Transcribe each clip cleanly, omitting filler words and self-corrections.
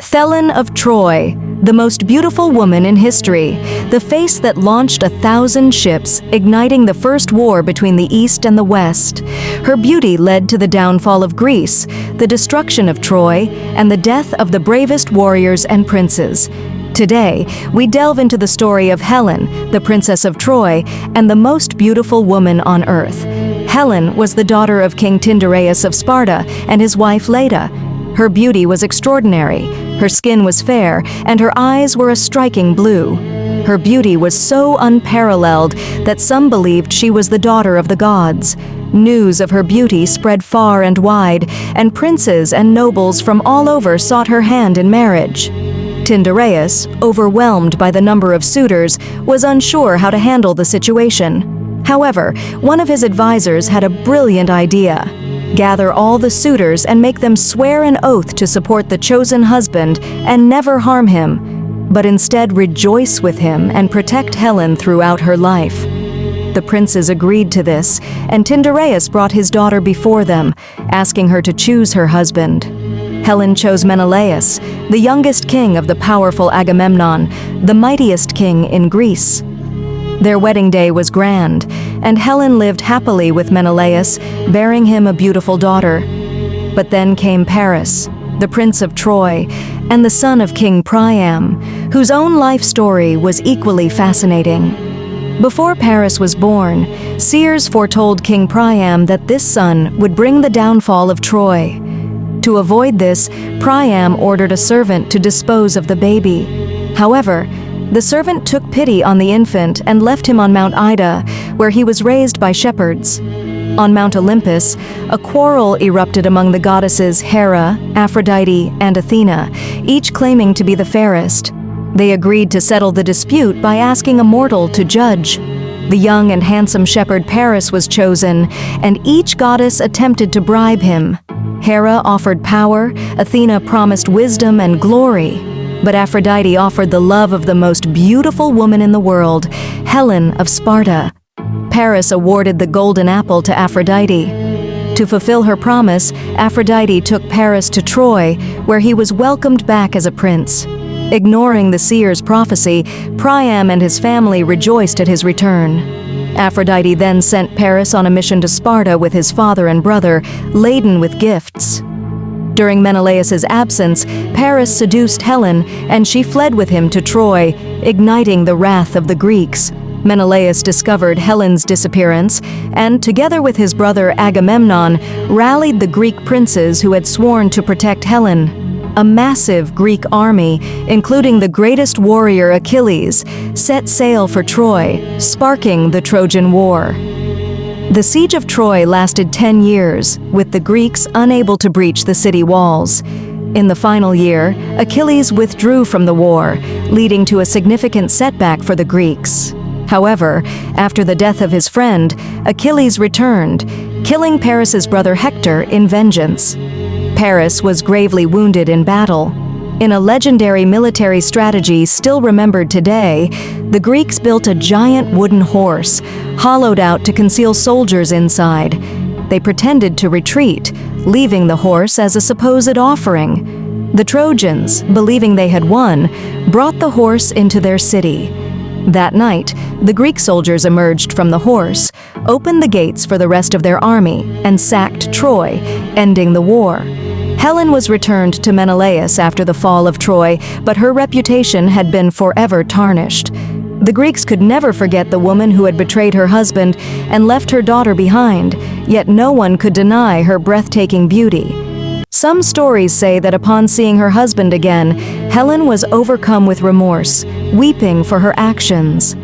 Helen of Troy, the most beautiful woman in history, the face that launched 1,000 ships, igniting the first war between the East and the West. Her beauty led to the downfall of Greece, the destruction of Troy, and the death of the bravest warriors and princes. Today, we delve into the story of Helen, the Princess of Troy, and the most beautiful woman on earth. Helen was the daughter of King Tyndareus of Sparta and his wife Leda. Her beauty was extraordinary. Her skin was fair, and her eyes were a striking blue. Her beauty was so unparalleled that some believed she was the daughter of the gods. News of her beauty spread far and wide, and princes and nobles from all over sought her hand in marriage. Tyndareus, overwhelmed by the number of suitors, was unsure how to handle the situation. However, one of his advisors had a brilliant idea. Gather all the suitors and make them swear an oath to support the chosen husband and never harm him, but instead rejoice with him and protect Helen throughout her life. The princes agreed to this, and Tyndareus brought his daughter before them, asking her to choose her husband. Helen chose Menelaus, the youngest king of the powerful Agamemnon, the mightiest king in Greece. Their wedding day was grand, and Helen lived happily with Menelaus, bearing him a beautiful daughter. But then came Paris, the Prince of Troy, and the son of King Priam, whose own life story was equally fascinating. Before Paris was born, seers foretold King Priam that this son would bring the downfall of Troy. To avoid this, Priam ordered a servant to dispose of the baby. However, the servant took pity on the infant and left him on Mount Ida, where he was raised by shepherds. On Mount Olympus, a quarrel erupted among the goddesses Hera, Aphrodite, and Athena, each claiming to be the fairest. They agreed to settle the dispute by asking a mortal to judge. The young and handsome shepherd Paris was chosen, and each goddess attempted to bribe him. Hera offered power, Athena promised wisdom and glory. But Aphrodite offered the love of the most beautiful woman in the world, Helen of Sparta. Paris awarded the golden apple to Aphrodite. To fulfill her promise, Aphrodite took Paris to Troy, where he was welcomed back as a prince. Ignoring the seer's prophecy, Priam and his family rejoiced at his return. Aphrodite then sent Paris on a mission to Sparta with his father and brother, laden with gifts. During Menelaus's absence, Paris seduced Helen, and she fled with him to Troy, igniting the wrath of the Greeks. Menelaus discovered Helen's disappearance, and together with his brother Agamemnon, rallied the Greek princes who had sworn to protect Helen. A massive Greek army, including the greatest warrior Achilles, set sail for Troy, sparking the Trojan War. The siege of Troy lasted 10 years, with the Greeks unable to breach the city walls. In the final year, Achilles withdrew from the war, leading to a significant setback for the Greeks. However, after the death of his friend, Achilles returned, killing Paris's brother Hector in vengeance. Paris was gravely wounded in battle. In a legendary military strategy still remembered today, the Greeks built a giant wooden horse, hollowed out to conceal soldiers inside. They pretended to retreat, leaving the horse as a supposed offering. The Trojans, believing they had won, brought the horse into their city. That night, the Greek soldiers emerged from the horse, opened the gates for the rest of their army, and sacked Troy, ending the war. Helen was returned to Menelaus after the fall of Troy, but her reputation had been forever tarnished. The Greeks could never forget the woman who had betrayed her husband and left her daughter behind, yet no one could deny her breathtaking beauty. Some stories say that upon seeing her husband again, Helen was overcome with remorse, weeping for her actions.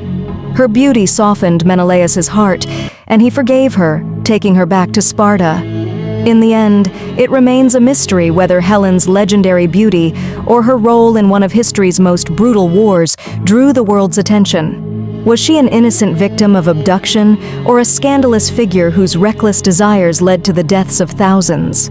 Her beauty softened Menelaus's heart, and he forgave her, taking her back to Sparta. In the end, it remains a mystery whether Helen's legendary beauty or her role in one of history's most brutal wars drew the world's attention. Was she an innocent victim of abduction or a scandalous figure whose reckless desires led to the deaths of thousands?